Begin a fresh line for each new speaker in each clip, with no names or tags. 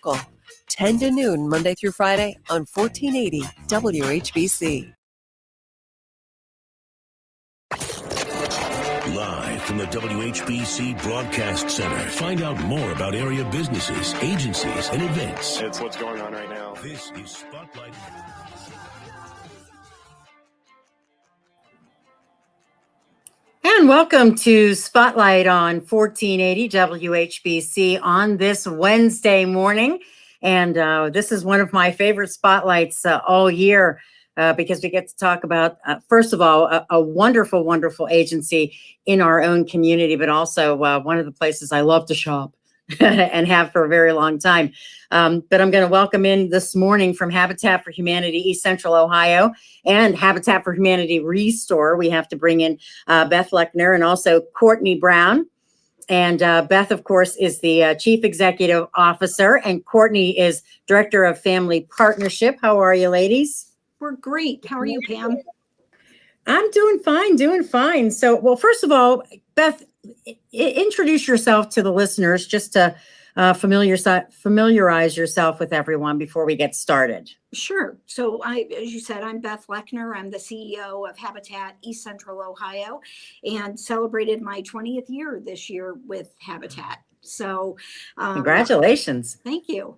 local. 10 to noon, Monday through Friday on 1480 WHBC.
Live from the WHBC Broadcast Center. Find out more about area businesses, agencies, and events.
It's what's going on right now.
This is Spotlight.
And welcome to Spotlight on 1480 WHBC on this Wednesday morning. And this is one of my favorite spotlights all year because we get to talk about, first of all, a wonderful, wonderful agency in our own community, but also one of the places I love to shop and have for a very long time. But I'm going to welcome in this morning from Habitat for Humanity, East Central Ohio, and Habitat for Humanity Restore. We have to bring in Beth Lechner and also Courtney Brown. And Beth, of course, is the Chief Executive Officer, and Courtney is Director of Family Partnership. How are you, ladies?
We're great. How are you, Pam?
I'm doing fine. So, well, first of all, Beth, introduce yourself to the listeners just to familiarize yourself with everyone before we get started.
Sure. So as you said, I'm Beth Lechner. I'm the CEO of Habitat East Central Ohio and celebrated my 20th year this year with Habitat. So
congratulations.
Thank you.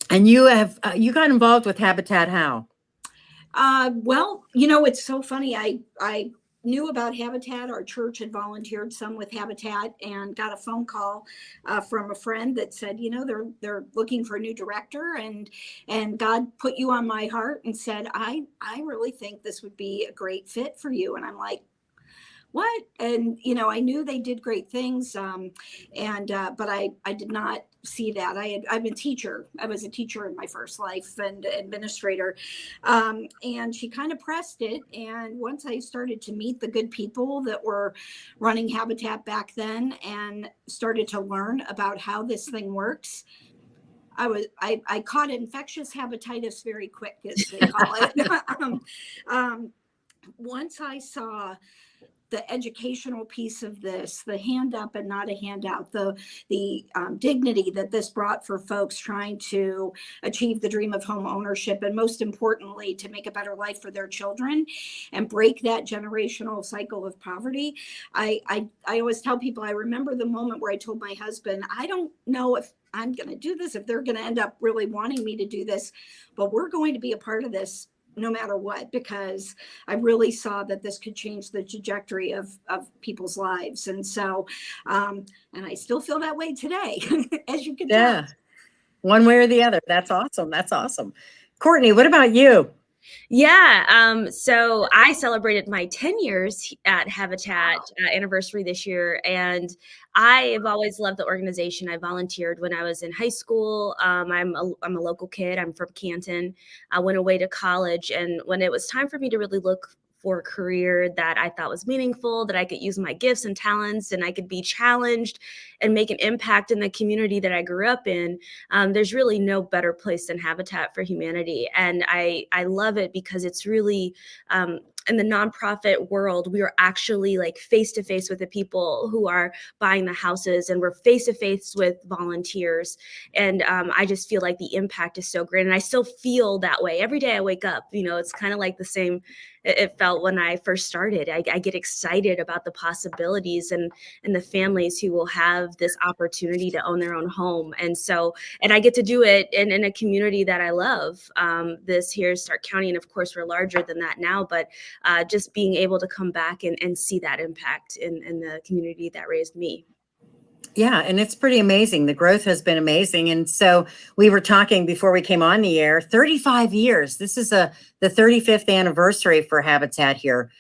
And you have you got involved with Habitat how?
Well, you know, it's so funny. I knew about Habitat. Our church had volunteered some with Habitat and got a phone call from a friend that said, you know, they're looking for a new director, and God put you on my heart and said, I really think this would be a great fit for you. And I'm like, what? And, you know, I knew they did great things. But I did not see that. I'm a teacher. I was a teacher in my first life and administrator. And she kind of pressed it. And once I started to meet the good people that were running Habitat back then and started to learn about how this thing works, I caught infectious hepatitis very quick, as they call it. Once I saw the educational piece of this, the hand up and not a handout, the dignity that this brought for folks trying to achieve the dream of home ownership, and most importantly, to make a better life for their children and break that generational cycle of poverty. I always tell people, I remember the moment where I told my husband, I don't know if I'm going to do this, if they're going to end up really wanting me to do this, but we're going to be a part of this no matter what, because I really saw that this could change the trajectory of people's lives. And so, and I still feel that way today, as you can tell.
One way or the other. That's awesome. Courtney, what about you?
Yeah. So I celebrated my 10 years at Habitat anniversary this year. And I have always loved the organization. I volunteered when I was in high school. I'm a local kid. I'm from Canton. I went away to college. And when it was time for me to really look for a career that I thought was meaningful, that I could use my gifts and talents and I could be challenged and make an impact in the community that I grew up in, there's really no better place than Habitat for Humanity. And I love it because it's really, in the nonprofit world, we are actually like face to face with the people who are buying the houses, and we're face to face with volunteers. And I just feel like the impact is so great. And I still feel that way every day I wake up. You know, it's kind of like the same it felt when I first started. I get excited about the possibilities and the families who will have this opportunity to own their own home. And I get to do it in a community that I love. This here is Stark County. And of course, we're larger than that now, but just being able to come back and see that impact in the community that raised me.
Yeah, and it's pretty amazing. The growth has been amazing. And so we were talking before we came on the air, 35 years. This is the 35th anniversary for Habitat here.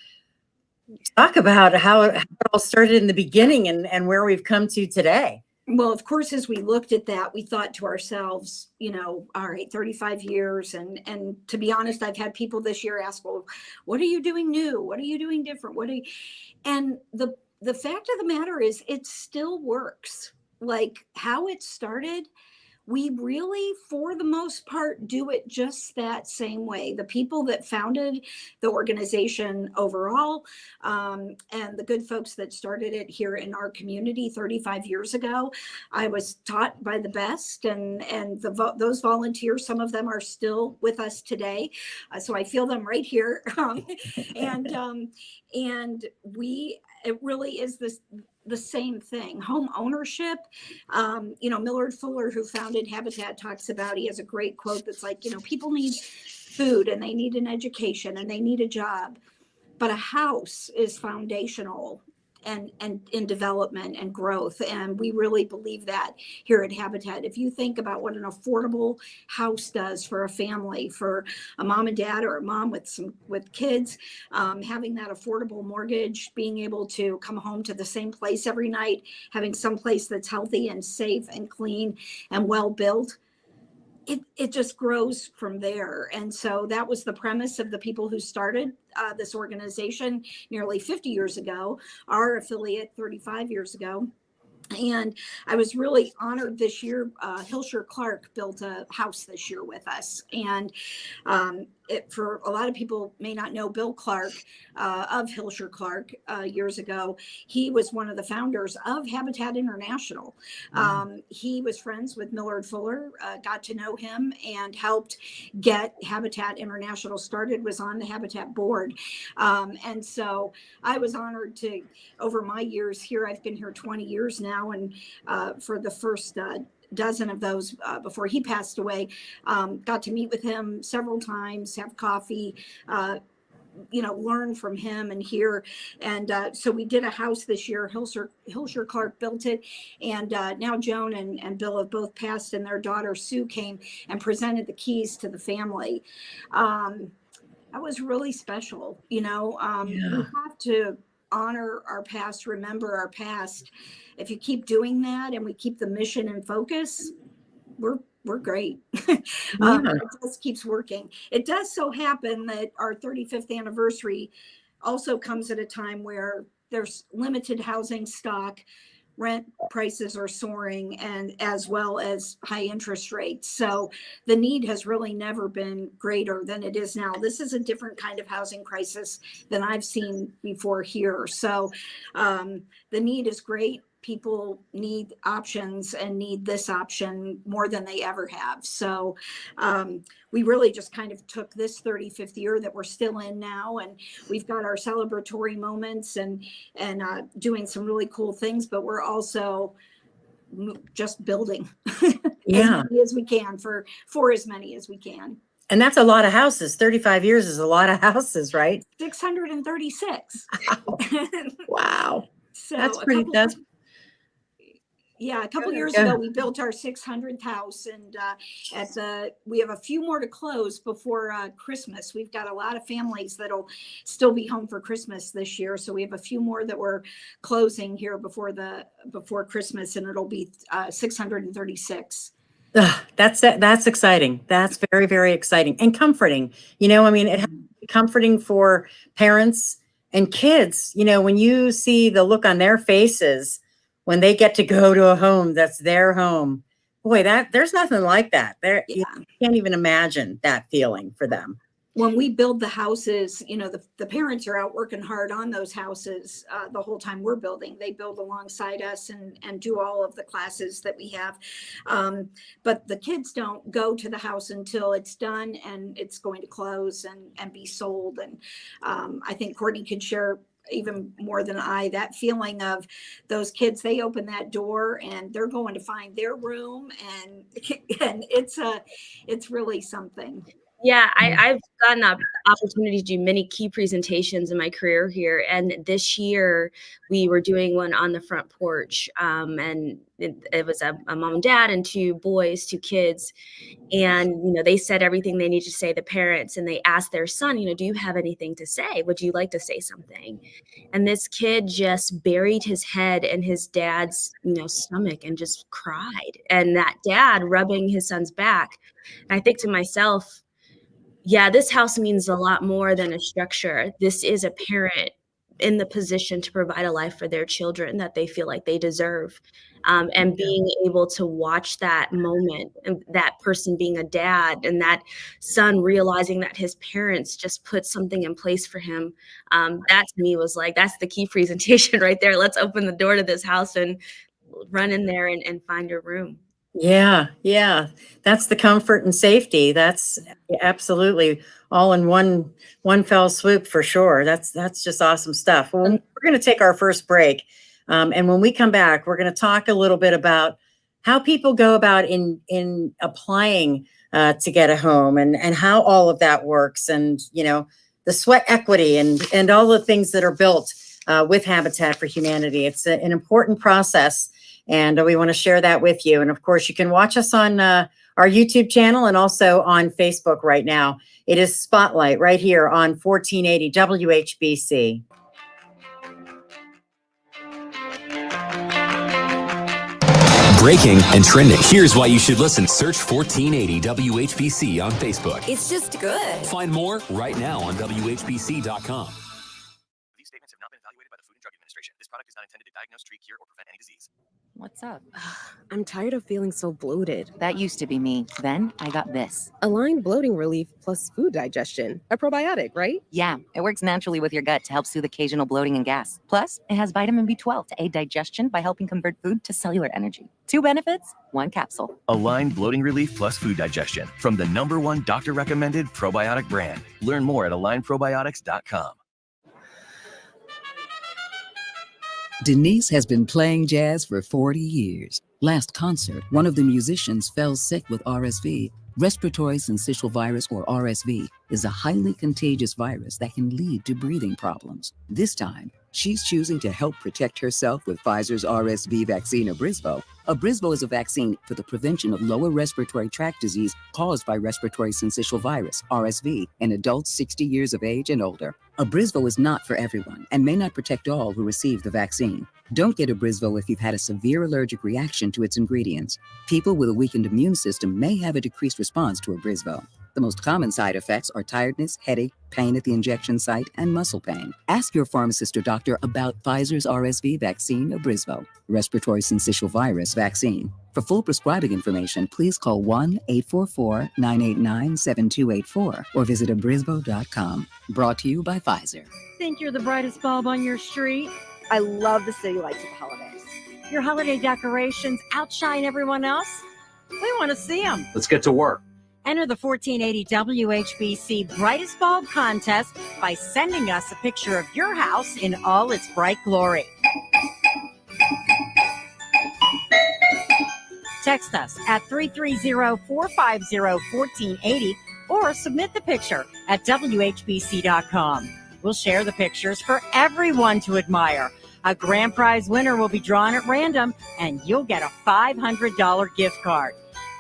Talk about how it all started in the beginning and where we've come to today.
Well, of course, as we looked at that, we thought to ourselves, you know, all right, 35 years. And to be honest, I've had people this year ask, well, what are you doing new? What are you doing different? And the fact of the matter is it still works. Like how it started we really, for the most part, do it just that same way. The people that founded the organization overall, and the good folks that started it here in our community 35 years ago, I was taught by the best, and those volunteers, some of them are still with us today, so I feel them right here. And it really is the same thing. Home ownership. Millard Fuller, who founded Habitat, talks about, he has a great quote that's like, people need food and they need an education and they need a job, but a house is foundational and in development and growth. And we really believe that here at Habitat. If you think about what an affordable house does for a family, for a mom and dad or a mom with kids, having that affordable mortgage, being able to come home to the same place every night, having some place that's healthy and safe and clean and well built, it just grows from there. And so that was the premise of the people who started this organization nearly 50 years ago, our affiliate 35 years ago. And I was really honored this year. Hilscher Clark built a house this year with us. And for a lot of people may not know Bill Clark of Hilscher Clark years ago. He was one of the founders of Habitat International. He was friends with Millard Fuller, got to know him and helped get Habitat International started, was on the Habitat board. And so I was honored to, over my years here, I've been here 20 years now, and for the first dozen of those before he passed away, got to meet with him several times, have coffee, learn from him and hear. And so we did a house this year. Hilscher Clark built it. And now Joan and Bill have both passed, and their daughter Sue came and presented the keys to the family. That was really special. We have to honor our past, remember our past. If you keep doing that and we keep the mission in focus, we're great. It just keeps working. It does so happen that our 35th anniversary also comes at a time where there's limited housing stock, rent prices are soaring, and as well as high interest rates. So the need has really never been greater than it is now. This is a different kind of housing crisis than I've seen before here. So the need is great. People need options and need this option more than they ever have. So we really just kind of took this 35th year that we're still in now, and we've got our celebratory moments and doing some really cool things, but we're also just building as many as we can for as many as we can.
And that's a lot of houses. 35 years is a lot of houses, right?
636.
Wow.
So
that's pretty,
a couple years ago, we built our 600th house, and we have a few more to close before Christmas. We've got a lot of families that'll still be home for Christmas this year, so we have a few more that we're closing here before Christmas, and it'll be 636.
That's exciting. That's very, very exciting and comforting. It has to be comforting for parents and kids. When you see the look on their faces when they get to go to a home that's their home, boy, there's nothing like that. You can't even imagine that feeling for them.
When we build the houses, the parents are out working hard on those houses the whole time we're building. They build alongside us and do all of the classes that we have. But the kids don't go to the house until it's done and it's going to close and be sold. And I think Courtney could share even more than I, that feeling of those kids, they open that door and they're going to find their room, and it's really something.
Yeah, I've gotten the opportunity to do many key presentations in my career here. And this year we were doing one on the front porch. And it was a mom and dad and two kids. And, they said everything they needed to say, the parents, and they asked their son, do you have anything to say? Would you like to say something? And this kid just buried his head in his dad's, stomach and just cried. And that dad rubbing his son's back. And I think to myself, yeah, this house means a lot more than a structure. This is a parent in the position to provide a life for their children that they feel like they deserve. and being able to watch that moment, and that person being a dad, and that son realizing that his parents just put something in place for him. That to me was like, that's the key presentation right there. Let's open the door to this house and run in there and find your room.
Yeah, yeah. That's the comfort and safety. That's absolutely all in one fell swoop for sure. That's just awesome stuff. Well, we're going to take our first break, and when we come back, we're going to talk a little bit about how people go about in applying to get a home, and how all of that works, and the sweat equity and all the things that are built with Habitat for Humanity. It's an important process. And we want to share that with you. And of course, you can watch us on our YouTube channel and also on Facebook right now. It is Spotlight right here on 1480 WHBC.
Breaking and trending. Here's why you should listen. Search 1480 WHBC on Facebook.
It's just good.
Find more right now on WHBC.com.
These statements have not been evaluated by the Food and Drug Administration. This product is not intended to diagnose, treat, cure, or prevent any disease.
What's up?
I'm tired of feeling so bloated.
That used to be me. Then I got this.
Align Bloating Relief plus food digestion. A probiotic, right?
Yeah, it works naturally with your gut to help soothe occasional bloating and gas. Plus, it has vitamin B12 to aid digestion by helping convert food to cellular energy. 2 benefits, 1 capsule.
Align Bloating Relief plus food digestion from the #1 doctor-recommended probiotic brand. Learn more at alignprobiotics.com.
Denise has been playing jazz for 40 years. Last concert, one of the musicians fell sick with RSV. Respiratory syncytial virus, or RSV, is a highly contagious virus that can lead to breathing problems. This time, she's choosing to help protect herself with Pfizer's RSV vaccine, Abrysvo. Abrysvo is a vaccine for the prevention of lower respiratory tract disease caused by respiratory syncytial virus, RSV, in adults 60 years of age and older. Abrysvo is not for everyone and may not protect all who receive the vaccine. Don't get Abrysvo if you've had a severe allergic reaction to its ingredients. People with a weakened immune system may have a decreased response to Abrysvo. The most common side effects are tiredness, headache, pain at the injection site, and muscle pain. Ask your pharmacist or doctor about Pfizer's RSV vaccine, Abrysvo, respiratory syncytial virus vaccine. For full prescribing information, please call 1-844-989-7284 or visit abrysvo.com. Brought to you by Pfizer.
Think you're the brightest bulb on your street?
I love the city lights at the holidays.
Your holiday decorations outshine everyone else? We want to see them.
Let's get to work.
Enter the 1480 WHBC Brightest Bulb Contest by sending us a picture of your house in all its bright glory. Text us at 330-450-1480 or submit the picture at WHBC.com. We'll share the pictures for everyone to admire. A grand prize winner will be drawn at random, and you'll get a $500 gift card.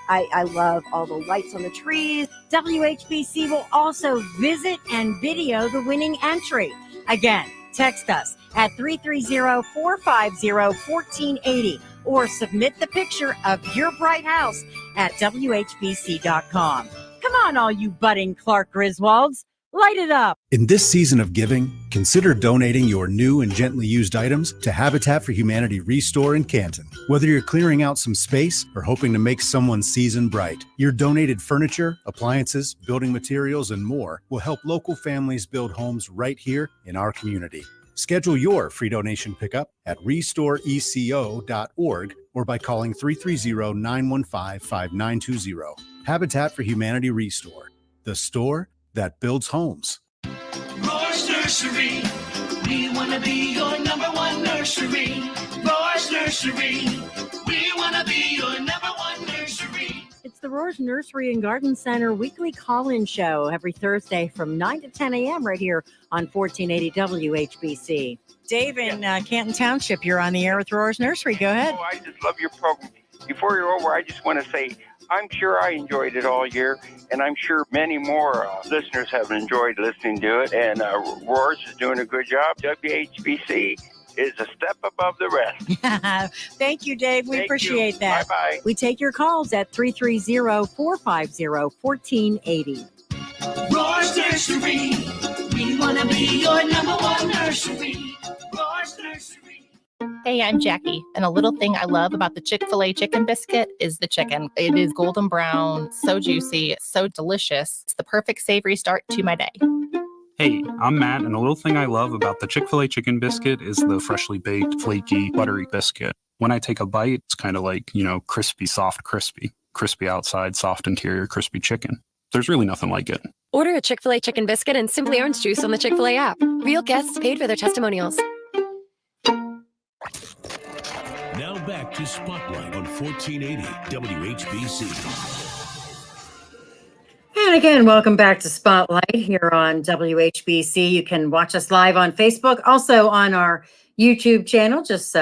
I love all the lights on the trees.
WHBC will also visit and video the winning entry. Again, text us at 330-450-1480 or submit the picture of your bright house at WHBC.com. Come on, all you budding Clark Griswolds. Light it up.
In this season of giving, consider donating your new and gently used items to Habitat for Humanity Restore in Canton. Whether you're clearing out some space or hoping to make someone's season bright, your donated furniture, appliances, building materials, and more will help local families build homes right here in our community. Schedule your free donation pickup at restoreeco.org or by calling 330-915-5920. Habitat for Humanity Restore, the store that builds homes.
Roar's Nursery. We want to be your #1 nursery. Roar's Nursery. We want to be your #1 nursery.
It's the Roar's Nursery and Garden Center weekly call-in show every Thursday from 9 to 10 a.m. right here on 1480 WHBC. Dave in Canton Township, you're on the air with Roar's Nursery. Go ahead.
Oh, I just love your program. Before you're over, I just want to say I'm sure I enjoyed it all year, and I'm sure many more listeners have enjoyed listening to it. And Roar's is doing a good job. WHBC is a step above the rest.
Thank you, Dave. We appreciate that.
Bye-bye.
We take your calls at 330-450-1480.
Roar's Nursery. We want to be your #1 nursery. Roar's Nursery.
Hey, I'm Jackie, and a little thing I love about the Chick-fil-A chicken biscuit is the chicken. It is golden brown, so juicy, so delicious. It's the perfect savory start to my day.
Hey, I'm Matt, and a little thing I love about the Chick-fil-A chicken biscuit is the freshly baked, flaky, buttery biscuit. When I take a bite, it's kind of like, crispy, soft, crispy. Crispy outside, soft interior, crispy chicken. There's really nothing like it.
Order a Chick-fil-A chicken biscuit and Simply Orange Juice on the Chick-fil-A app. Real guests paid for their testimonials.
Now back to Spotlight on 1480 WHBC.
And again, welcome back to Spotlight here on WHBC. You can watch us live on Facebook, also on our YouTube channel. Just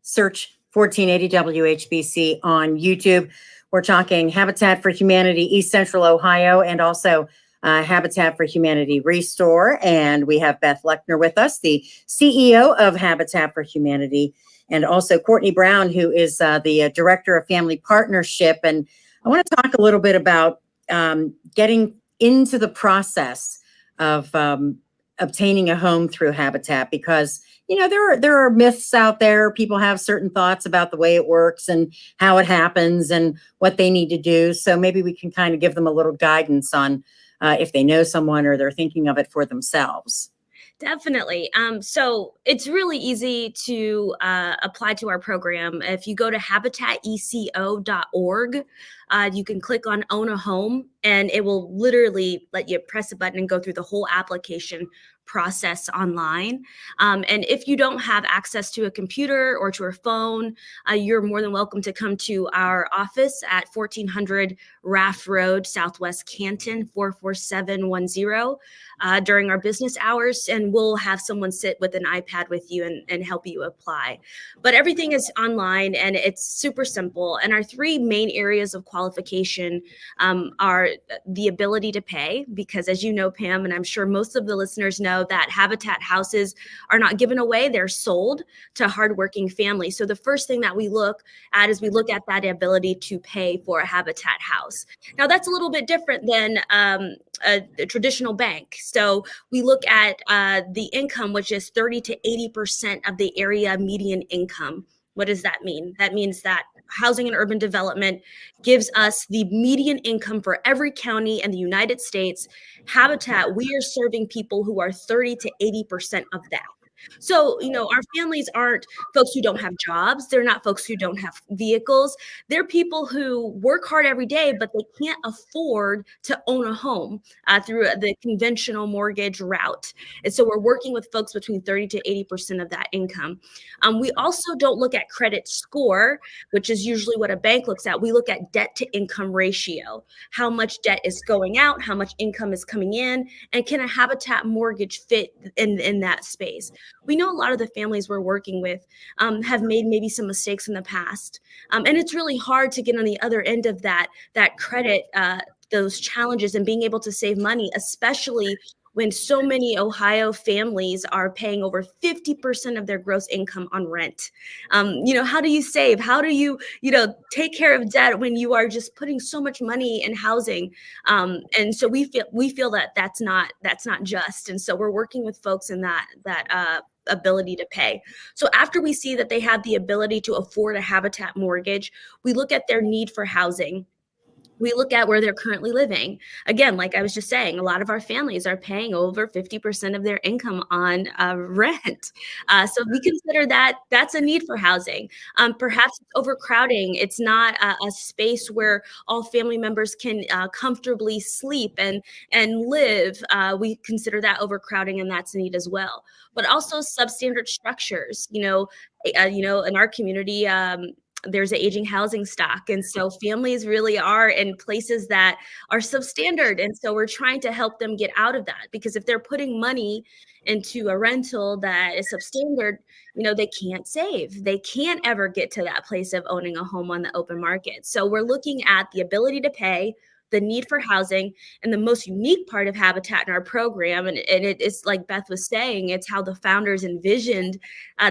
search 1480 WHBC on YouTube. We're talking Habitat for Humanity East Central Ohio and also Habitat for Humanity Restore. And we have Beth Lechner with us, the CEO of Habitat for Humanity, and also Courtney Brown, who is the Director of Family Partnership. And I want to talk a little bit about getting into the process of obtaining a home through Habitat, because there are myths out there. People have certain thoughts about the way it works and how it happens and what they need to do. So maybe we can kind of give them a little guidance on if they know someone or they're thinking of it for themselves.
Definitely. So it's really easy to apply to our program. If you go to habitateco.org, you can click on Own a Home, and it will literally let you press a button and go through the whole application process online. And if you don't have access to a computer or to a phone, you're more than welcome to come to our office at 1400 Raft Road, Southwest Canton, 44710 during our business hours, and we'll have someone sit with an iPad with you and help you apply. But everything is online and it's super simple. And our three main areas of qualification are the ability to pay, because as you know, Pam, and I'm sure most of the listeners know, that Habitat houses are not given away, they're sold to hardworking families. So the first thing that we look at is we look at that ability to pay for a Habitat house. Now that's a little bit different than a traditional bank. So we look at the income, which is 30 to 80% of the area median income. What does that mean? That means that Housing and Urban Development gives us the median income for every county in the United States. Habitat, we are serving people who are 30 to 80% of that. So, our families aren't folks who don't have jobs. They're not folks who don't have vehicles. They're people who work hard every day, but they can't afford to own a home through the conventional mortgage route. And so we're working with folks between 30 to 80% of that income. We also don't look at credit score, which is usually what a bank looks at. We look at debt to income ratio, how much debt is going out, how much income is coming in, and can a Habitat mortgage fit in that space? We know a lot of the families we're working with have made maybe some mistakes in the past. And it's really hard to get on the other end of that credit, those challenges, and being able to save money, especially when so many Ohio families are paying over 50% of their gross income on rent. How do you save? How do you, take care of debt when you are just putting so much money in housing? And so we feel that that's not just. And so we're working with folks in that ability to pay. So after we see that they have the ability to afford a Habitat mortgage, we look at their need for housing. We look at where they're currently living. Again, like I was just saying, a lot of our families are paying over 50% of their income on rent. So we consider that that's a need for housing. Perhaps it's overcrowding. It's not a space where all family members can comfortably sleep and live. We consider that overcrowding, and that's a need as well. But also substandard structures. In our community, there's an aging housing stock. And so families really are in places that are substandard. And so we're trying to help them get out of that, because if they're putting money into a rental that is substandard, they can't save. They can't ever get to that place of owning a home on the open market. So we're looking at the ability to pay, the need for housing, and the most unique part of Habitat in our program, and it's like Beth was saying, it's how the founders envisioned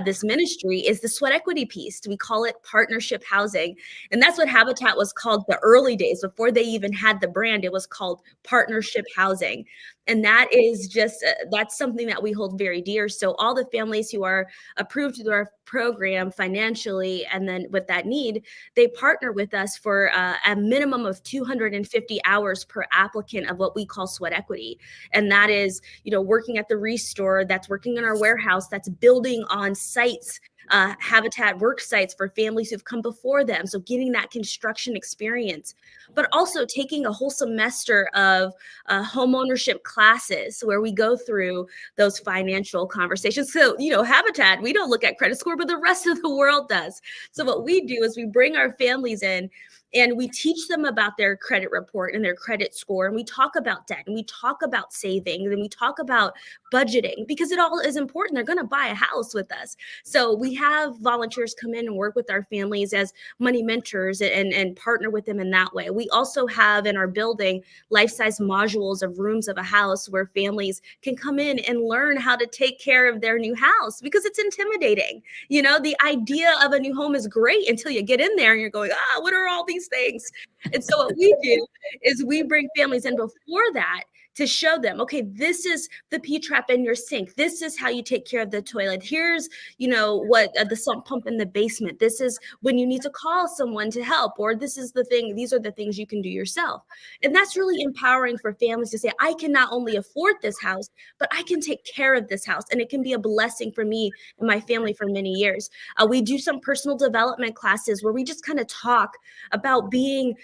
this ministry, is the sweat equity piece. We call it partnership housing. And that's what Habitat was called the early days. Before they even had the brand, it was called partnership housing. And that is just, that's something that we hold very dear. So all the families who are approved through our program financially, and then with that need, they partner with us for a minimum of 250 hours per applicant of what we call sweat equity. And that is, working at the Restore, that's working in our warehouse, that's building on sites, Habitat work sites for families who've come before them. So getting that construction experience, but also taking a whole semester of home ownership classes where we go through those financial conversations. So, Habitat, we don't look at credit score, but the rest of the world does. So what we do is we bring our families in and we teach them about their credit report and their credit score. And we talk about debt and we talk about savings and we talk about budgeting, because it all is important. They're going to buy a house with us. So we have volunteers come in and work with our families as money mentors and partner with them in that way. We also have in our building life-size modules of rooms of a house where families can come in and learn how to take care of their new house, because it's intimidating. The idea of a new home is great until you get in there and you're going, what are all these things? And so what we do is we bring families in before that to show them, okay, this is the P-trap in your sink. This is how you take care of the toilet. Here's, what the sump pump in the basement. This is when you need to call someone to help, or this is the thing. These are the things you can do yourself. And that's really empowering for families to say, I can not only afford this house, but I can take care of this house. And it can be a blessing for me and my family for many years. We do some personal development classes where we just kind of talk about being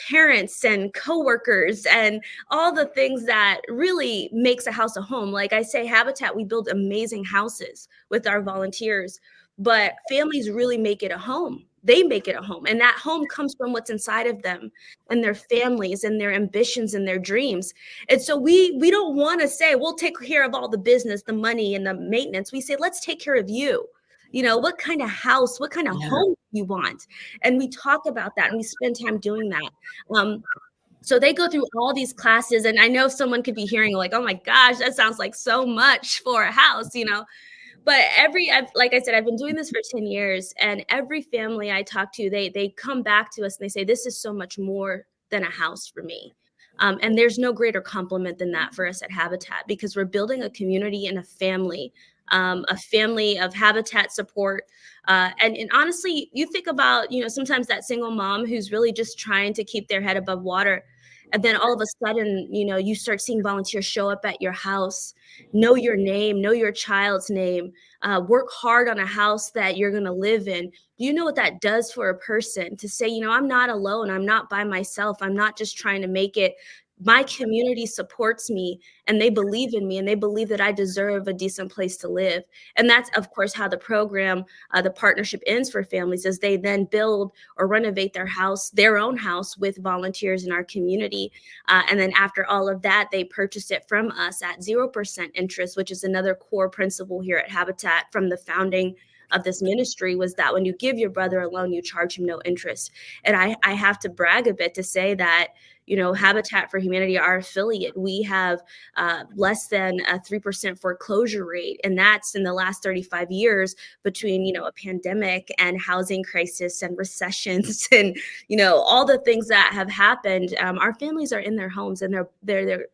parents and coworkers and all the things that really makes a house a home. Like I say, Habitat, we build amazing houses with our volunteers, but families really make it a home. They make it a home. And that home comes from what's inside of them and their families and their ambitions and their dreams. And so we don't want to say, we'll take care of all the business, the money and the maintenance. We say, let's take care of you. What kind of house, what kind of home you want. And we talk about that and we spend time doing that. So they go through all these classes, and I know someone could be hearing like, oh my gosh, that sounds like so much for a house, but like I said, I've been doing this for 10 years, and every family I talk to, they come back to us and they say, this is so much more than a house for me. And there's no greater compliment than that for us at Habitat, because we're building a community and a family of Habitat support. And honestly, you think about, sometimes that single mom who's really just trying to keep their head above water. And then all of a sudden, you start seeing volunteers show up at your house, know your name, know your child's name, work hard on a house that you're going to live in. Do you know what that does for a person to say, I'm not alone. I'm not by myself. I'm not just trying to make it. My community supports me and they believe in me and they believe that I deserve a decent place to live. And that's, of course, how the program, the partnership ends for families, as they then build or renovate their own house with volunteers in our community. And then after all of that, they purchase it from us at 0% interest, which is another core principle here at Habitat from the founding of this ministry, was that when you give your brother a loan, you charge him no interest. And I have to brag a bit to say that, Habitat for Humanity, our affiliate, we have less than a 3% foreclosure rate. And that's in the last 35 years between, a pandemic and housing crisis and recessions and, all the things that have happened. Our families are in their homes and they're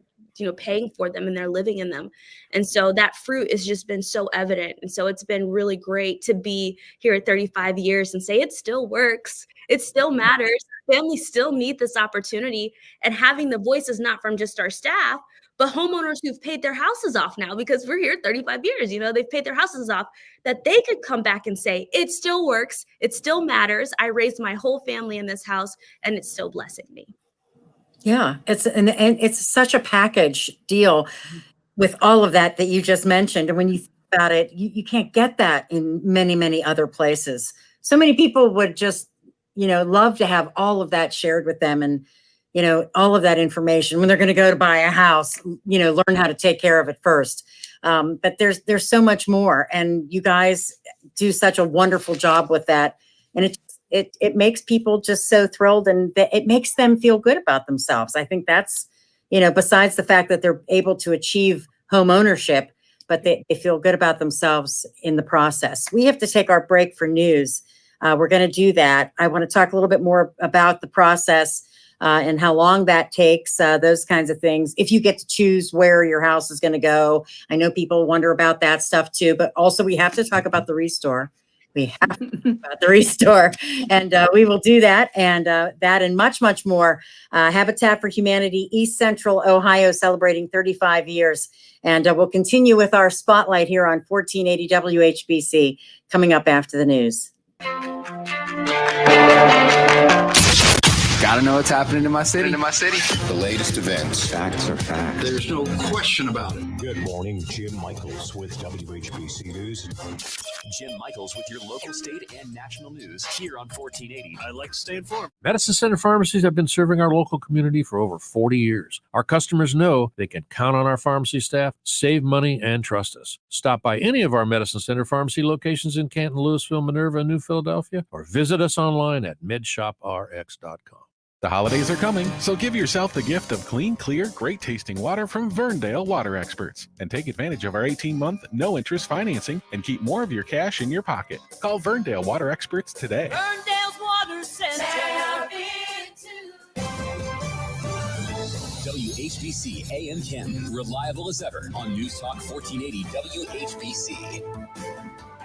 paying for them and they're living in them. And so that fruit has just been so evident. And so it's been really great to be here at 35 years and say it still works. It still matters. Families still need this opportunity. And having the voices not from just our staff, but homeowners who've paid their houses off now, because we're here 35 years, they've paid their houses off, that they could come back and say, it still works. It still matters. I raised my whole family in this house and it's still blessing me.
Yeah, and it's such a package deal with all of that you just mentioned. And when you think about it, you can't get that in many, many other places. So many people would just, love to have all of that shared with them and, all of that information when they're going to go to buy a house, learn how to take care of it first. But there's so much more. And you guys do such a wonderful job with that. And it makes people just so thrilled, and it makes them feel good about themselves. I think that's, besides the fact that they're able to achieve home ownership, but they feel good about themselves in the process. We have to take our break for news. We're going to do that. I want to talk a little bit more about the process and how long that takes, those kinds of things. If you get to choose where your house is going to go. I know people wonder about that stuff too, but also we have to talk about the restore. We have to talk about the restore, and we will do that and that and much, much more. Habitat for Humanity, East Central Ohio, celebrating 35 years. And we'll continue with our spotlight here on 1480 WHBC coming up after the news.
Gotta know what's happening in my city.
The latest events.
Facts are facts.
There's no question about it.
Good morning, Jim Michaels with WHBC News.
Jim Michaels with your local, state, and national news here on 1480.
I like to stay informed. Medicine Center pharmacies have been serving our local community for over 40 years. Our customers know they can count on our pharmacy staff, save money, and trust us. Stop by any of our Medicine Center pharmacy locations in Canton, Louisville, Minerva, and New Philadelphia, or visit us online at midshoprx.com.
The holidays are coming, so give yourself the gift of clean, clear, great-tasting water from Verndale Water Experts. And take advantage of our 18-month, no-interest financing and keep more of your cash in your pocket. Call Verndale Water Experts today.
Ferndale's Water Center.
WHBC AM 10, reliable as ever on News Talk 1480 WHBC.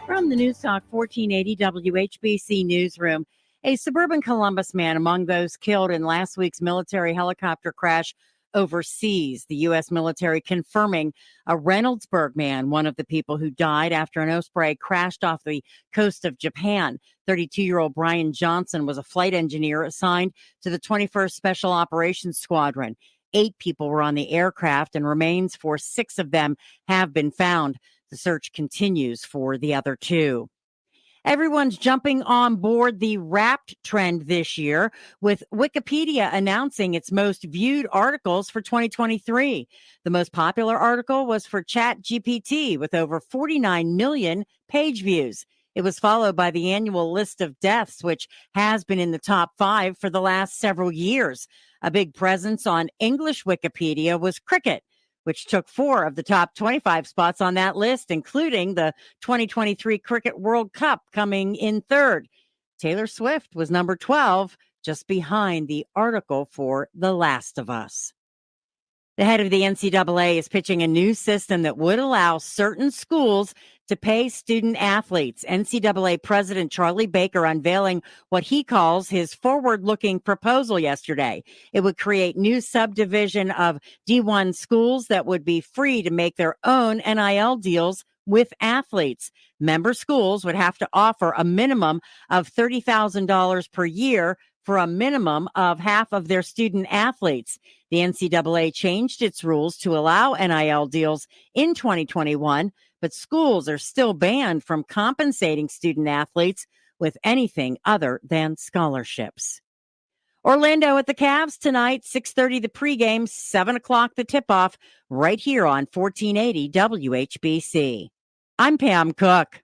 From the News Talk 1480 WHBC newsroom, a suburban Columbus man among those killed in last week's military helicopter crash overseas. The U.S. military confirming a Reynoldsburg man, one of the people who died after an Osprey crashed off the coast of Japan. 32-year-old Brian Johnson was a flight engineer assigned to the 21st Special Operations Squadron. 8 people were on the aircraft, and remains for 6 of them have been found. The search continues for the other 2. Everyone's jumping on board the Wrapped trend this year, with Wikipedia announcing its most viewed articles for 2023. The most popular article was for ChatGPT, with over 49 million page views. It was followed by the annual list of deaths, which has been in the top 5 for the last several years. A big presence on English Wikipedia was cricket, which took 4 of the top 25 spots on that list, including the 2023 Cricket World Cup coming in 3rd. Taylor Swift was number 12, just behind the article for The Last of Us. The head of the NCAA is pitching a new system that would allow certain schools to pay student athletes. NCAA President Charlie Baker unveiling what he calls his forward-looking proposal yesterday. It would create new subdivision of D1 schools that would be free to make their own NIL deals with athletes. Member schools would have to offer a minimum of $30,000 per year for a minimum of half of their student athletes. The NCAA changed its rules to allow NIL deals in 2021, but schools are still banned from compensating student athletes with anything other than scholarships. Orlando at the Cavs tonight, 6:30 the pregame, 7 o'clock the tip-off, right here on 1480 WHBC. I'm Pam Cook.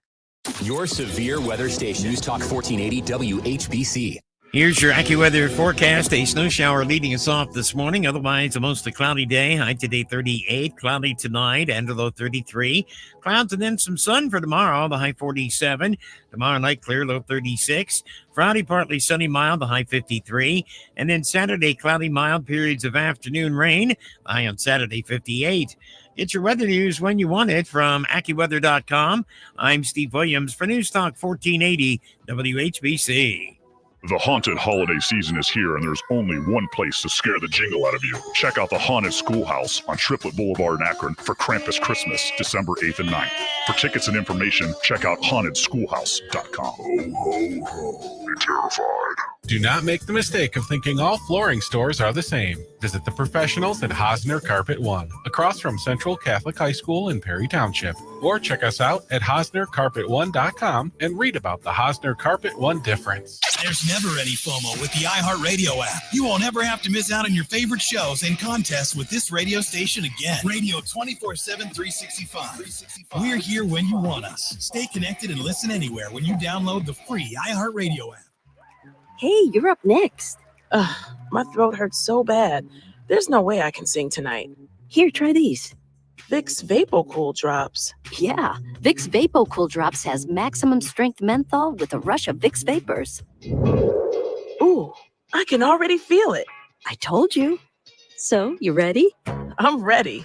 Your severe weather station, News Talk 1480 WHBC.
Here's your AccuWeather forecast. A snow shower leading us off this morning. Otherwise, a mostly cloudy day. High today 38, cloudy tonight, and a low 33. Clouds and then some sun for tomorrow, the high 47. Tomorrow night, clear, low 36. Friday, partly sunny, mild, the high 53. And then Saturday, cloudy, mild, periods of afternoon rain, high on Saturday 58. Get your weather news when you want it from AccuWeather.com. I'm Steve Williams for News Talk 1480 WHBC.
The haunted holiday season is here, and there's only one place to scare the jingle out of you. Check out the Haunted Schoolhouse on Triplet Boulevard in Akron for Krampus Christmas, December 8th and 9th. For tickets and information, check out hauntedschoolhouse.com. Ho, ho, ho. Be terrified.
Do not make the mistake of thinking all flooring stores are the same. Visit the professionals at Hosner Carpet One, across from Central Catholic High School in Perry Township. Or check us out at HosnerCarpet1.com and read about the Hosner Carpet One difference.
There's never any FOMO with the iHeartRadio app. You won't ever have to miss out on your favorite shows and contests with this radio station again. Radio 24/7, 365. We're here when you want us. Stay connected and listen anywhere when you download the free iHeartRadio app.
Hey, you're up next.
Ugh, my throat hurts so bad. There's no way I can sing tonight.
Here, try these.
Vicks VapoCool Drops.
Yeah, Vicks VapoCool Drops has maximum strength menthol with a rush of Vicks Vapors.
Ooh, I can already feel it.
I told you. So, you ready?
I'm ready.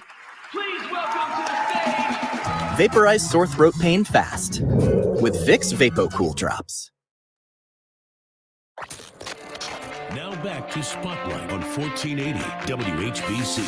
Vaporize sore throat pain fast with Vicks VapoCool Drops.
Now back to Spotlight on 1480 WHBC.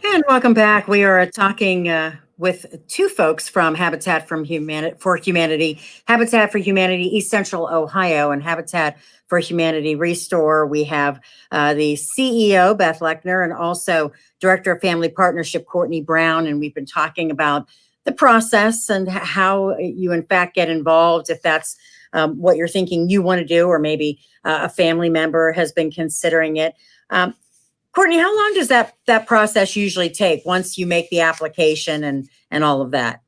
And welcome back. We are talking with two folks from Habitat for Humanity, Habitat for Humanity East Central Ohio, and Habitat for Humanity Restore. We have the CEO, Beth Lechner, and also Director of Family Partnership, Courtney Brown. And we've been talking about the process and how you, in fact, get involved if that's what you're thinking you want to do, or maybe a family member has been considering it. Courtney, how long does that process usually take once you make the application and all of that?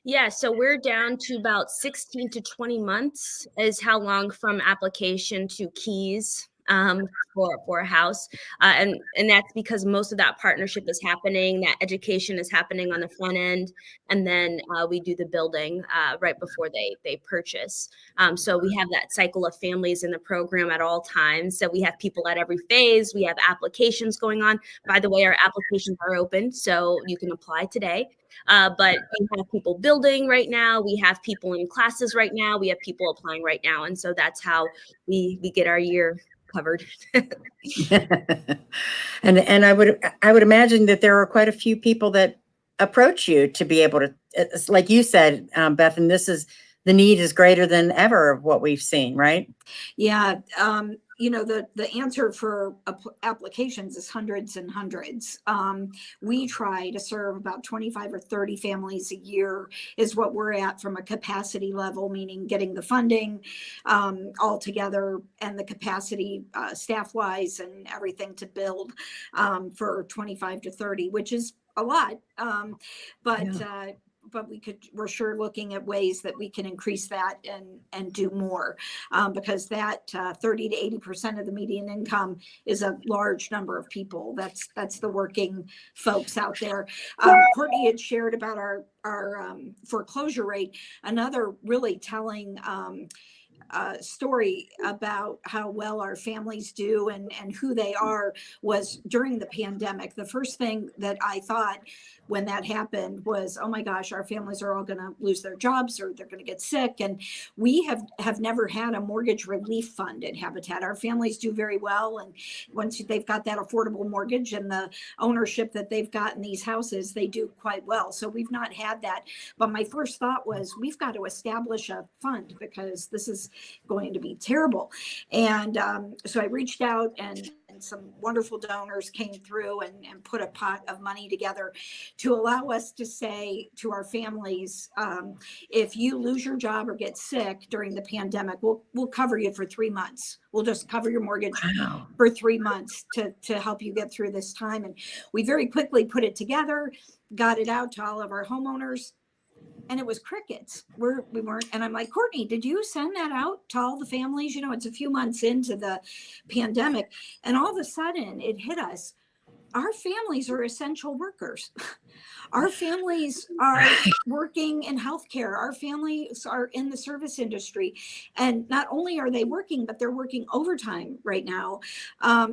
Yeah, so we're down to about 16 to 20 months is how long from application to keys for a house. And that's because most of that partnership is happening, that education is happening on the front end, and then we do the building right before they purchase. So we have that cycle of families in the program at all times. So we have people at every phase. We have applications going on. By the way, our applications are open, so you can apply today. But we have people building right now. We have people in classes right now. We have people applying right now. And so that's how we get our year covered.
And I would imagine that there are quite a few people that approach you to be able to, like you said, Beth, and the need is greater than ever of what we've seen, right?
Yeah. The answer for applications is hundreds and hundreds. We try to serve about 25 or 30 families a year is what we're at from a capacity level, meaning getting the funding all together and the capacity staff-wise and everything to build for 25 to 30, which is a lot. But we're sure looking at ways that we can increase that and do more because that 30 to 80% of the median income is a large number of people. That's the working folks out there. Courtney had shared about our foreclosure rate. Another really telling story about how well our families do and who they are was during the pandemic. The first thing that I thought when that happened was, oh my gosh, our families are all going to lose their jobs or they're going to get sick. And we have never had a mortgage relief fund at Habitat. Our families do very well. And once they've got that affordable mortgage and the ownership that they've got in these houses, they do quite well. So we've not had that. But my first thought was, we've got to establish a fund because this is going to be terrible. And so I reached out and some wonderful donors came through and put a pot of money together to allow us to say to our families, if you lose your job or get sick during the pandemic, we'll cover you for 3 months. We'll just cover your mortgage for 3 months to help you get through this time. And we very quickly put it together, got it out to all of our homeowners. And it was crickets. We weren't. And I'm like, Courtney, did you send that out to all the families? It's a few months into the pandemic. And all of a sudden it hit us. Our families are essential workers. Our families are working in healthcare. Our families are in the service industry. And not only are they working, but they're working overtime right now.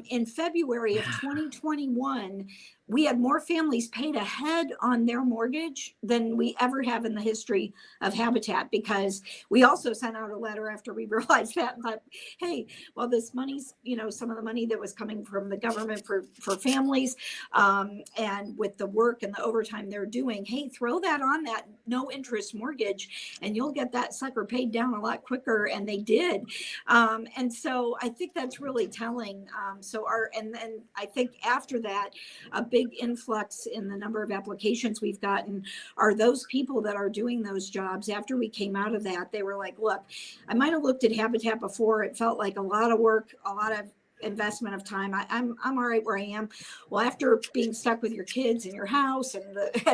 In February of 2021, we had more families paid ahead on their mortgage than we ever have in the history of Habitat, because we also sent out a letter after we realized that and thought, hey, well, this money's, some of the money that was coming from the government for families and with the work and the overtime they're doing, hey, throw that on that no interest mortgage and you'll get that sucker paid down a lot quicker. And they did. And so I think that's really telling. And I think after that, a big influx in the number of applications we've gotten are those people that are doing those jobs. After we came out of that, they were like, look, I might have looked at Habitat before. It felt like a lot of work, a lot of investment of time. I'm all right where I am. Well, after being stuck with your kids in your house and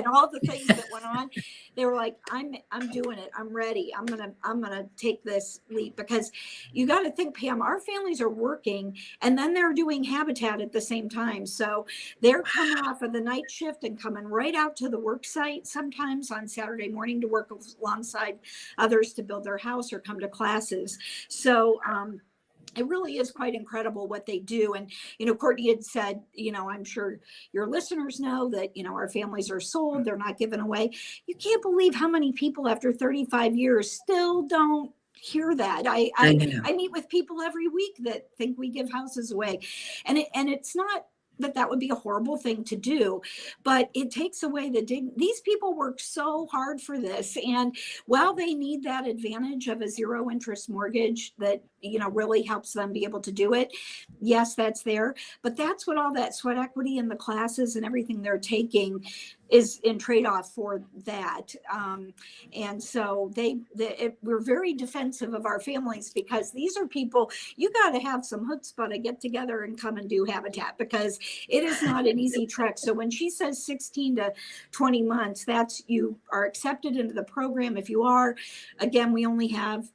all the things that went on, they were like, I'm doing it. I'm ready. I'm gonna take this leap, because you got to think, Pam, our families are working and then they're doing Habitat at the same time. So they're coming off of the night shift and coming right out to the work site sometimes on Saturday morning to work alongside others to build their house or come to classes. So it really is quite incredible what they do. And, Courtney had said, I'm sure your listeners know that, our families are sold, they're not given away. You can't believe how many people after 35 years still don't hear that. I meet with people every week that think we give houses away. And it's not that would be a horrible thing to do, but it takes away these people work so hard for this. And while they need that advantage of a 0 interest mortgage that, really helps them be able to do it. Yes, that's there, but that's what all that sweat equity and the classes and everything they're taking is in trade-off for that. And so we're very defensive of our families, because these are people, you got to have some chutzpah to get together and come and do Habitat, because it is not an easy trek. So when she says 16 to 20 months, that's, you are accepted into the program. If you are, again, we only have,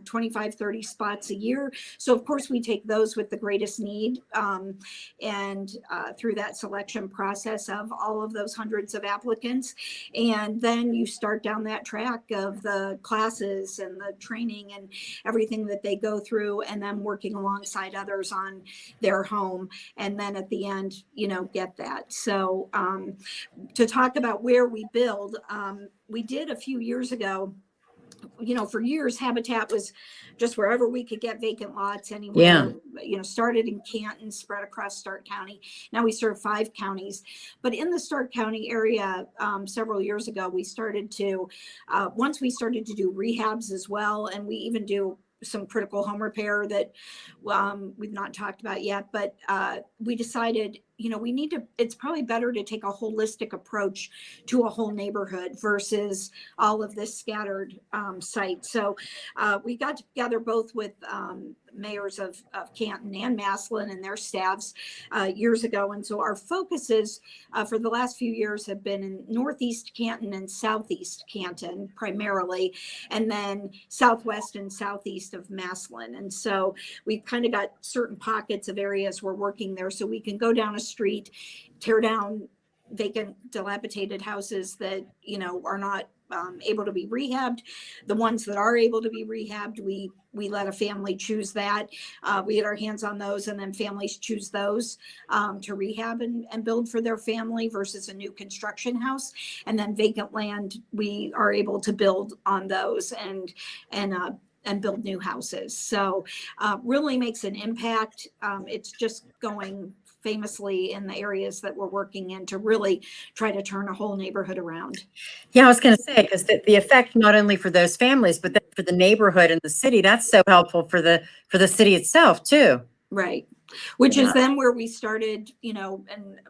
25, 30 spots a year. So of course we take those with the greatest need. And through that selection process of all of those hundreds of applicants. And then you start down that track of the classes and the training and everything that they go through, and then working alongside others on their home. And then at the end, get that. So to talk about where we build, we did a few years ago, for years, Habitat was just wherever we could get vacant lots anywhere. Yeah. Started in Canton, spread across Stark County. Now we serve 5 counties. But in the Stark County area, several years ago, we started to, once we started to do rehabs as well, and we even do some critical home repair that we've not talked about yet, but we decided, it's probably better to take a holistic approach to a whole neighborhood versus all of this scattered site. So we got together both with mayors of Canton and Massillon and their staffs years ago. And so our focuses for the last few years have been in Northeast Canton and Southeast Canton primarily, and then Southwest and Southeast of Massillon. And so we've kind of got certain pockets of areas we're working there, so we can go down a street, tear down vacant, dilapidated houses that, are not able to be rehabbed. The ones that are able to be rehabbed, we let a family choose that. We get our hands on those, and then families choose those to rehab and build for their family versus a new construction house. And then vacant land, we are able to build on those and build new houses. So really makes an impact. It's just going famously in the areas that we're working in to really try to turn a whole neighborhood around.
Yeah, I was going to say, because the effect not only for those families, but then for the neighborhood and the city, that's so helpful for the city itself too.
Right. Which is then where we started, and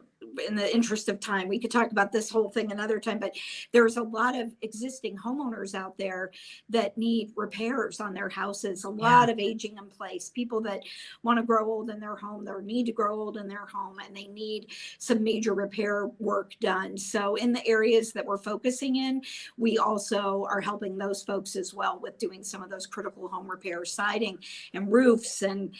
in the interest of time, we could talk about this whole thing another time, but there's a lot of existing homeowners out there that need repairs on their houses, a lot of aging in place, people that want to grow old in their home, or need to grow old in their home, and they need some major repair work done. So in the areas that we're focusing in, we also are helping those folks as well with doing some of those critical home repairs, siding and roofs, and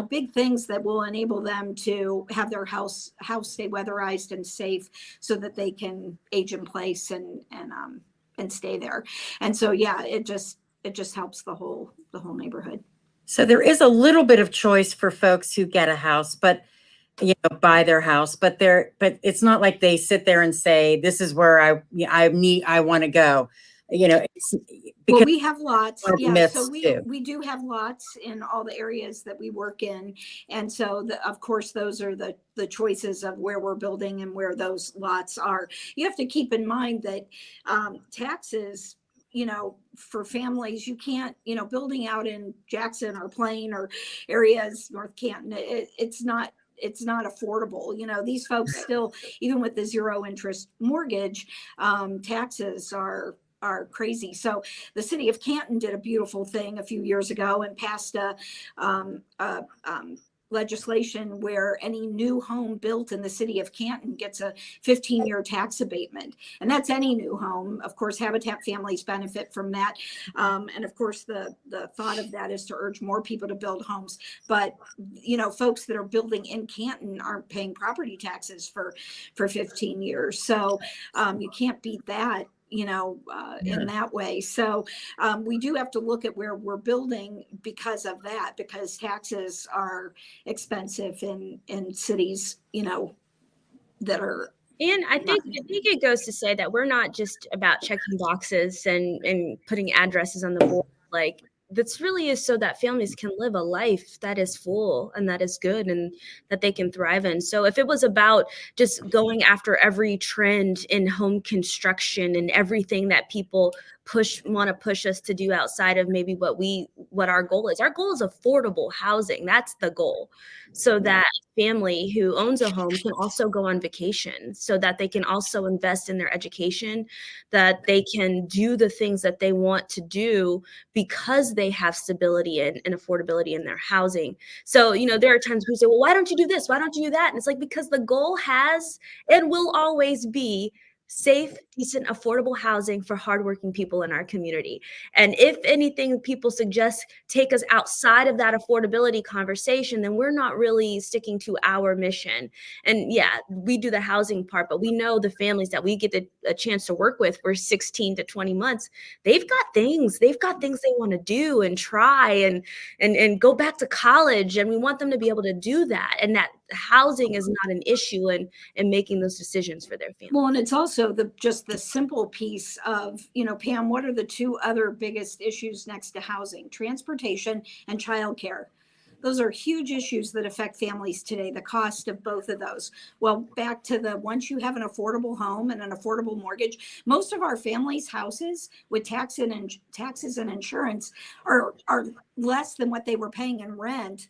big things that will enable them to have their house stay weatherized and safe, so that they can age in place and stay there. And so it just helps the whole neighborhood.
So there is a little bit of choice for folks who get a house, but buy their house, but it's not like they sit there and say, this is where I want to go.
Well, we have lots. Yeah, so we do have lots in all the areas that we work in. And so of course, those are the choices of where we're building and where those lots are. You have to keep in mind that taxes, for families, you can't, building out in Jackson or Plain or areas, North Canton, it's not affordable. These folks still, even with the 0 interest mortgage, taxes are crazy. So the city of Canton did a beautiful thing a few years ago and passed a legislation where any new home built in the city of Canton gets a 15-year tax abatement. And that's any new home. Of course, Habitat families benefit from that. And of course, the thought of that is to urge more people to build homes. But, folks that are building in Canton aren't paying property taxes for 15 years. So you can't beat that in that way. So we do have to look at where we're building because of that, because taxes are expensive in cities, that are.
And I think it goes to say that we're not just about checking boxes and putting addresses on the board. Like, this really is so that families can live a life that is full and that is good and that they can thrive in. So if it was about just going after every trend in home construction and everything that people want to push us to do outside of maybe what our goal is affordable housing. That's the goal. So that family who owns a home can also go on vacation, so that they can also invest in their education, that they can do the things that they want to do because they have stability and affordability in their housing. So, there are times we say, well, why don't you do this? Why don't you do that? And it's like, because the goal has and will always be safe, decent, affordable housing for hardworking people in our community. And if anything, people suggest take us outside of that affordability conversation, then we're not really sticking to our mission. And yeah, we do the housing part, but we know the families that we get a chance to work with for 16 to 20 months, they've got things they want to do and try and go back to college. And we want them to be able to do that. And that housing is not an issue in making those decisions for their family.
Well, and it's also just the simple piece of, Pam, what are the two other biggest issues next to housing? Transportation and childcare. Those are huge issues that affect families today, the cost of both of those. Well, back to once you have an affordable home and an affordable mortgage, most of our families' houses with taxes and insurance are less than what they were paying in rent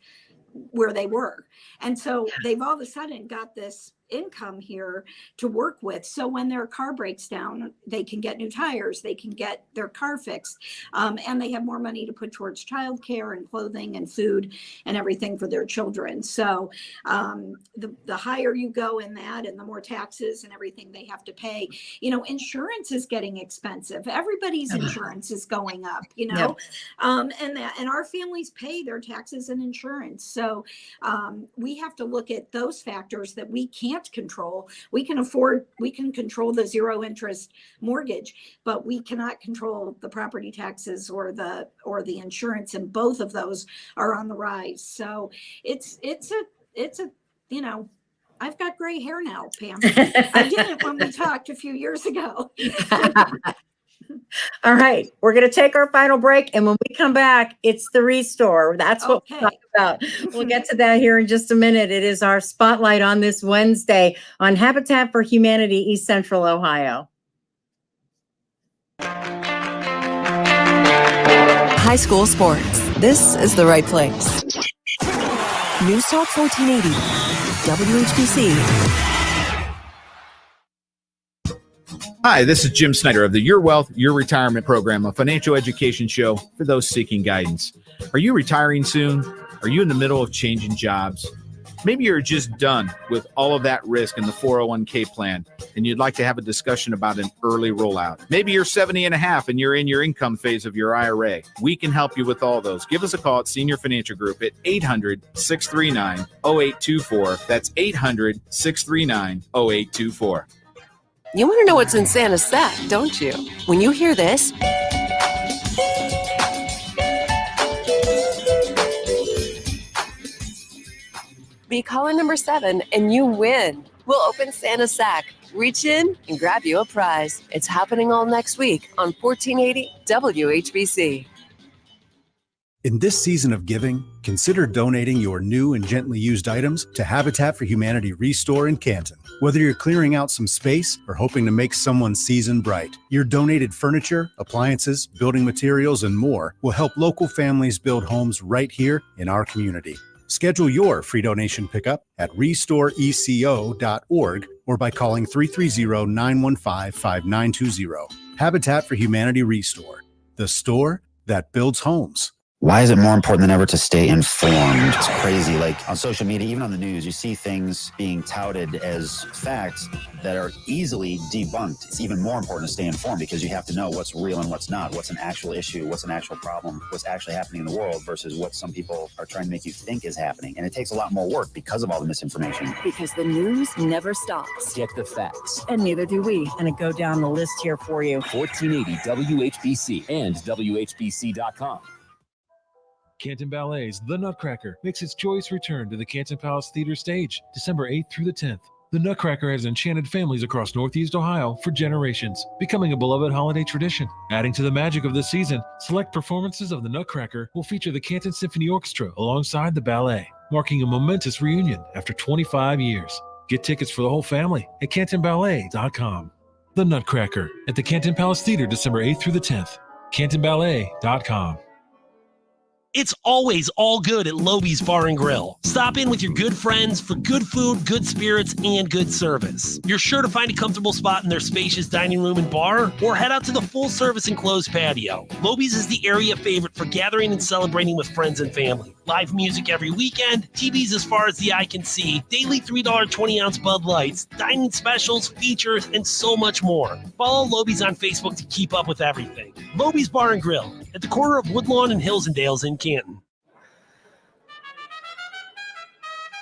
where they were. And so they've all of a sudden got this income here to work with. So when their car breaks down, they can get new tires, they can get their car fixed, and they have more money to put towards childcare and clothing and food and everything for their children. So the higher you go in that and the more taxes and everything they have to pay, insurance is getting expensive. Everybody's insurance is going up, and our families pay their taxes and insurance. So we have to look at those factors that we can't control. We can control the zero interest mortgage, but we cannot control the property taxes or the insurance, and both of those are on the rise. So it's a I've got gray hair now, Pam. I didn't when we talked a few years ago.
All right, we're going to take our final break, and when we come back, it's the restore. That's what we'll talk about. We'll get to that here in just a minute. It is our spotlight on this Wednesday on Habitat for Humanity, East Central Ohio.
High school sports. This is the right place. News Talk 1480, WHBC.
Hi, this is Jim Snyder of the Your Wealth, Your Retirement program, a financial education show for those seeking guidance. Are you retiring soon? Are you in the middle of changing jobs? Maybe you're just done with all of that risk in the 401k plan, and you'd like to have a discussion about an early rollout. Maybe you're 70 and a half and you're in your income phase of your IRA. We can help you with all those. Give us a call at Senior Financial Group at 800-639-0824. That's 800-639-0824.
You want to know what's in Santa's sack, don't you? When you hear this, be caller number 7 and you win. We'll open Santa's sack, reach in, and grab you a prize. It's happening all next week on 1480 WHBC.
In this season of giving, consider donating your new and gently used items to Habitat for Humanity Restore in Canton. Whether you're clearing out some space or hoping to make someone's season bright, your donated furniture, appliances, building materials, and more will help local families build homes right here in our community. Schedule your free donation pickup at restoreeco.org or by calling 330-915-5920. Habitat for Humanity Restore, the store that builds homes.
Why is it more important than ever to stay informed? It's crazy. Like on social media, even on the news, you see things being touted as facts that are easily debunked. It's even more important to stay informed because you have to know what's real and what's not, what's an actual issue, what's an actual problem, what's actually happening in the world versus what some people are trying to make you think is happening. And it takes a lot more work because of all the misinformation.
Because the news never stops.
Get the facts.
And neither do we.
And go down the list here for you.
1480 WHBC and WHBC.com.
Canton Ballet's The Nutcracker makes its joyous return to the Canton Palace Theater stage, December 8th through the 10th. The Nutcracker has enchanted families across Northeast Ohio for generations, becoming a beloved holiday tradition. Adding to the magic of this season, select performances of The Nutcracker will feature the Canton Symphony Orchestra alongside the ballet, marking a momentous reunion after 25 years. Get tickets for the whole family at cantonballet.com. The Nutcracker at the Canton Palace Theater, December 8th through the 10th. cantonballet.com.
It's always all good at Loby's Bar and Grill. Stop in with your good friends for good food, good spirits, and good service. You're sure to find a comfortable spot in their spacious dining room and bar, or head out to the full-service enclosed patio. Loby's is the area favorite for gathering and celebrating with friends and family. Live music every weekend, TVs as far as the eye can see, daily $3 20-ounce Bud Lights, dining specials, features, and so much more. Follow Loby's on Facebook to keep up with everything. Loby's Bar and Grill, at the corner of Woodlawn and Hills and Dales in Canton.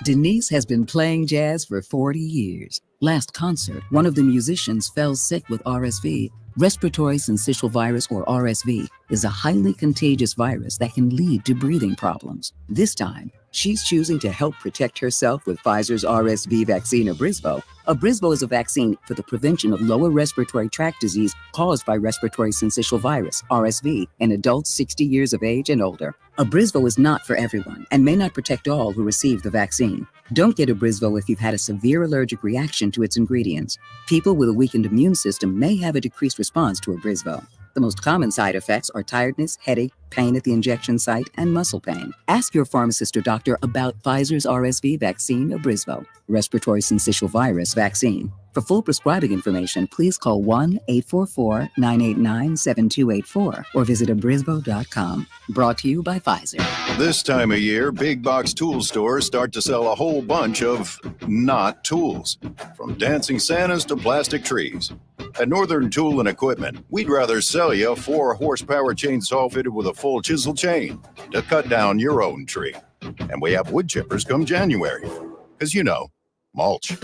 Denise has been playing jazz for 40 years. Last concert, one of the musicians fell sick with RSV. Respiratory syncytial virus, or RSV, is a highly contagious virus that can lead to breathing problems. This time, she's choosing to help protect herself with Pfizer's RSV vaccine, Abrysvo. Abrysvo is a vaccine for the prevention of lower respiratory tract disease caused by respiratory syncytial virus, RSV, in adults 60 years of age and older. Abrysvo is not for everyone and may not protect all who receive the vaccine. Don't get Abrysvo if you've had a severe allergic reaction to its ingredients. People with a weakened immune system may have a decreased response to Abrysvo. The most common side effects are tiredness, headache, pain at the injection site, and muscle pain. Ask your pharmacist or doctor about Pfizer's RSV vaccine, Abrysvo, respiratory syncytial virus vaccine. For full prescribing information, please call 1-844-989-7284 or visit abrysvo.com. Brought to you by Pfizer.
This time of year, big box tool stores start to sell a whole bunch of not tools, from dancing Santas to plastic trees. At Northern Tool and Equipment, we'd rather sell you a 4-horsepower chainsaw fitted with a full chisel chain to cut down your own tree. And we have wood chippers come January, because you know, mulch.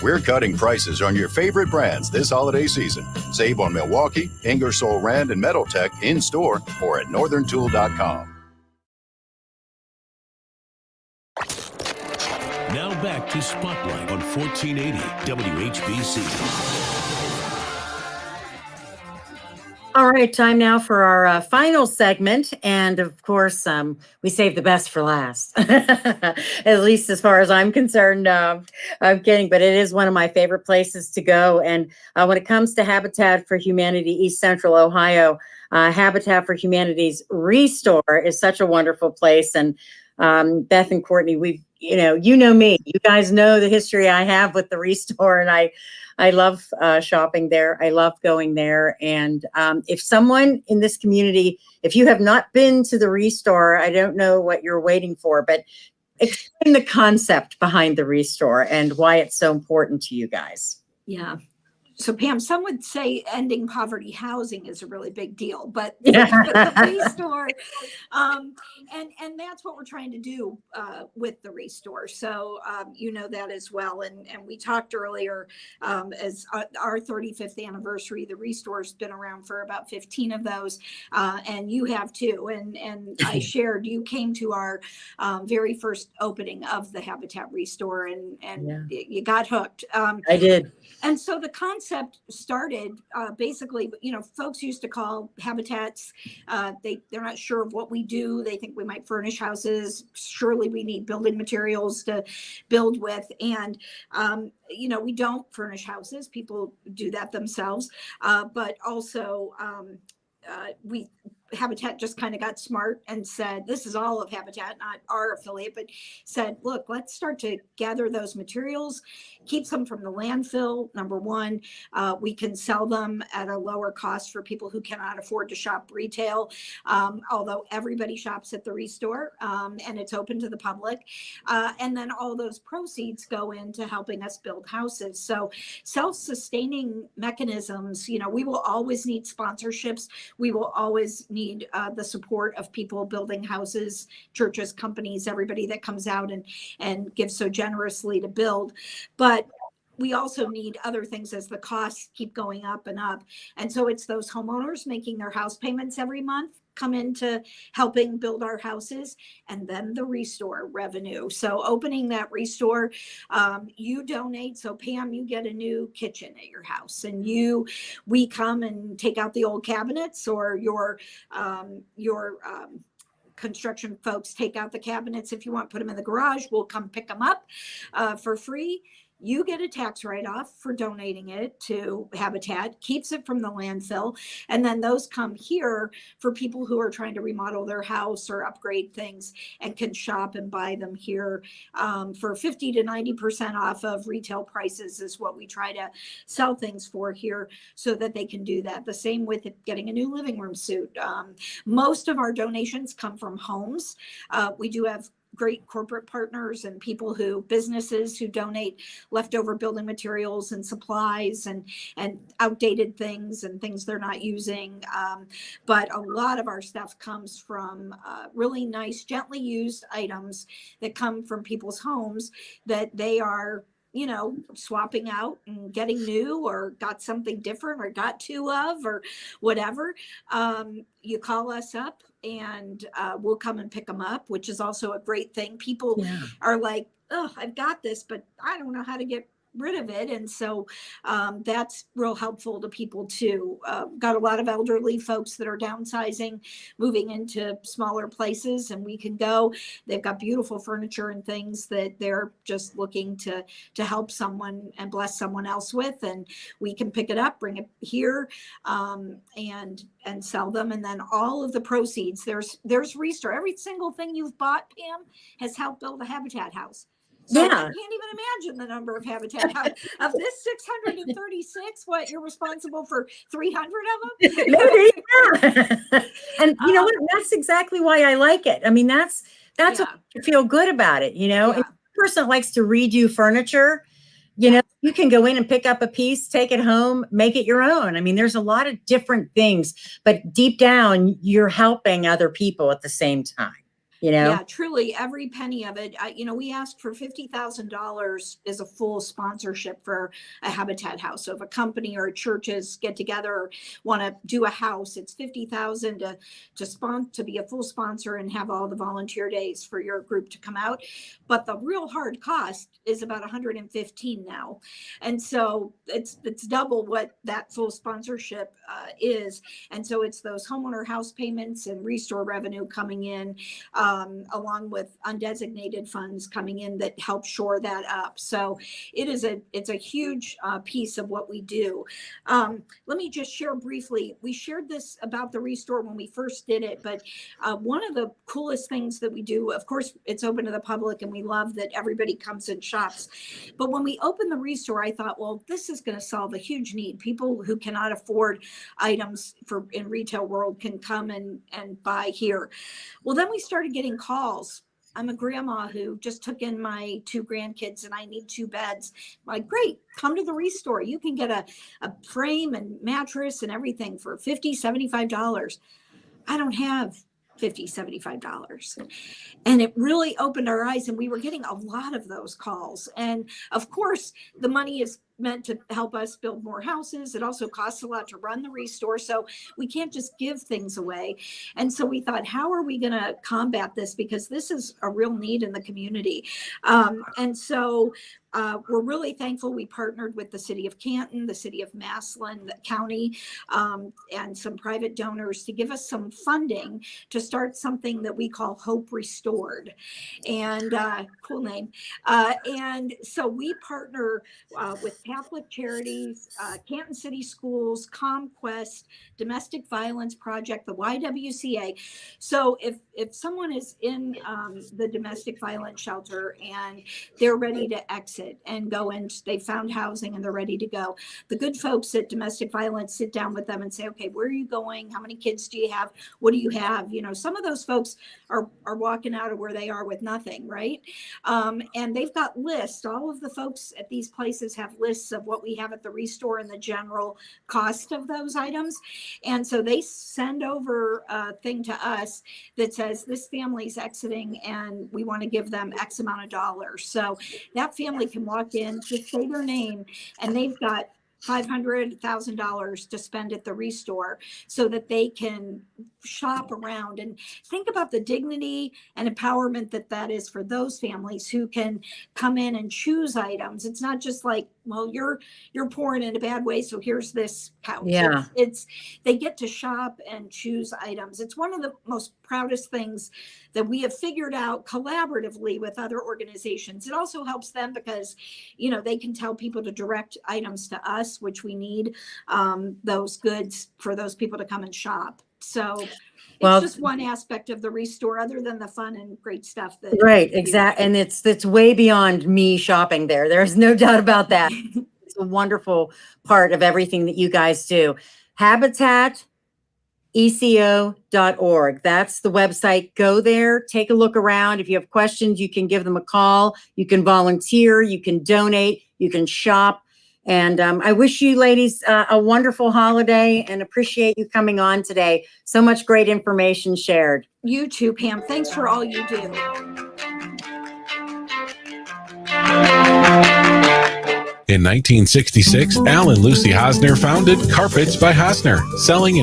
We're cutting prices on your favorite brands this holiday season. Save on Milwaukee, Ingersoll Rand, and Metaltech in-store or at northerntool.com.
Now back to Spotlight on 1480 WHBC.
All right, time now for our final segment. And of course, we save the best for last, at least as far as I'm concerned. I'm kidding, but it is one of my favorite places to go. And when it comes to Habitat for Humanity East Central Ohio, Habitat for Humanity's Restore is such a wonderful place. And Beth and Courtney, you know me. You guys know the history I have with the Restore, and I love shopping there. I love going there. And if someone in this community, if you have not been to the Restore, I don't know what you're waiting for, but explain the concept behind the Restore and why it's so important to you guys.
Yeah. So Pam, some would say ending poverty housing is a really big deal, but
Yeah.
the Restore, and that's what we're trying to do with the Restore. So you know that as well. And we talked earlier as our 35th anniversary, the Restore's been around for about 15 of those, and you have too. And I shared, you came to our very first opening of the Habitat Restore, and you got hooked.
I did.
And so the concept started basically, folks used to call habitats. They're not sure of what we do. They think we might furnish houses. Surely we need building materials to build with. And, we don't furnish houses. People do that themselves. But also Habitat just kind of got smart and said, this is all of Habitat, not our affiliate, but said, look, let's start to gather those materials, keep them from the landfill. Number one, we can sell them at a lower cost for people who cannot afford to shop retail, although everybody shops at the Restore, and it's open to the public. And then all those proceeds go into helping us build houses. So self-sustaining mechanisms, we will always need sponsorships. We will always need the support of people building houses, churches, companies, everybody that comes out and gives so generously to build. But we also need other things as the costs keep going up and up. And so it's those homeowners making their house payments every month come into helping build our houses, and then the Restore revenue. So opening that Restore, you donate. So Pam, you get a new kitchen at your house, and we come and take out the old cabinets, or your construction folks take out the cabinets. If you want, put them in the garage, we'll come pick them up for free. You get a tax write-off for donating it to Habitat, keeps it from the landfill, and then those come here for people who are trying to remodel their house or upgrade things and can shop and buy them here for 50 to 90% off of retail prices is what we try to sell things for here so that they can do that. The same with getting a new living room suite. Most of our donations come from homes. We do have great corporate partners and businesses who donate leftover building materials and supplies and outdated things and things they're not using. But a lot of our stuff comes from really nice, gently used items that come from people's homes that they are swapping out and getting new, or got something different, or got two of, or whatever. You call us up and we'll come and pick them up, which is also a great thing. People are like, oh, I've got this, but I don't know how to get rid of it. And so that's real helpful to people too. Got a lot of elderly folks that are downsizing, moving into smaller places, and we can go. They've got beautiful furniture and things that they're just looking to help someone and bless someone else with, and we can pick it up, bring it here, and sell them. And then all of the proceeds, there's Restore. Every single thing you've bought, Pam, has helped build a Habitat house. So I can't even imagine the number of Habitat houses. Of this 636, what, you're responsible for 300 of them?
Maybe, yeah. And you know what? That's exactly why I like it. I mean, that's what I feel good about it. And the person that likes to redo furniture, you can go in and pick up a piece, take it home, make it your own. I mean, there's a lot of different things, but deep down, you're helping other people at the same time.
Yeah, truly, every penny of it. We asked for $50,000 as a full sponsorship for a Habitat house. So if a company or churches get together or want to do a house, it's $50,000 to be a full sponsor and have all the volunteer days for your group to come out. But the real hard cost is about $115 now, and so it's double what that full sponsorship is. And so it's those homeowner house payments and Restore revenue coming in, along with undesignated funds coming in that help shore that up. So it's a huge piece of what we do. Let me just share briefly. We shared this about the Restore when we first did it, but one of the coolest things that we do, of course, it's open to the public, and we love that everybody comes and shops. But when we opened the Restore, I thought, well, this is going to solve a huge need. People who cannot afford items in retail world can come and buy here. Well, then we started getting calls. I'm a grandma who just took in my 2 grandkids and I need 2 beds. I'm like, great, come to the Restore. You can get a frame and mattress and everything for $50, $75. I don't have $50, $75. And it really opened our eyes, and we were getting a lot of those calls. And of course, the money is meant to help us build more houses. It also costs a lot to run the Restore, so we can't just give things away. And so we thought, how are we going to combat this? Because this is a real need in the community. And so we're really thankful we partnered with the city of Canton, the city of Massillon, the county, and some private donors to give us some funding to start something that we call Hope Restored. And cool name. And so we partner with Catholic Charities, Canton City Schools, ComQuest, Domestic Violence Project, the YWCA. So if someone is in the domestic violence shelter and they're ready to exit and go in, they found housing and they're ready to go, the good folks at Domestic Violence sit down with them and say, okay, where are you going? How many kids do you have? What do you have? You know, some of those folks are walking out of where they are with nothing, right? And they've got lists. All of the folks at these places have lists of what we have at the Restore and the general cost of those items. And so they send over a thing to us that says this family's exiting and we want to give them X amount of dollars. So that family can walk in, just say their name, and they've got $500,000 to spend at the Restore so that they can shop around and think about the dignity and empowerment that is for those families who can come in and choose items. It's not just like, well, you're poor in a bad way, so here's this couch.
Yeah.
It's they get to shop and choose items. It's one of the most proudest things that we have figured out collaboratively with other organizations. It also helps them because, you know, they can tell people to direct items to us, which we need those goods for those people to come and shop. So it's just one aspect of the Restore other than the fun and great stuff that
Right, exactly. And it's way beyond me shopping there. There's no doubt about that. It's a wonderful part of everything that you guys do. HabitatECO.org. That's the website. Go there, take a look around. If you have questions, you can give them a call. You can volunteer, you can donate, you can shop. And I wish you ladies a wonderful holiday and appreciate you coming on today. So much great information shared.
You too, Pam. Thanks for all you do.
In 1966, Al and Lucy Hosner founded Carpets by Hosner, selling and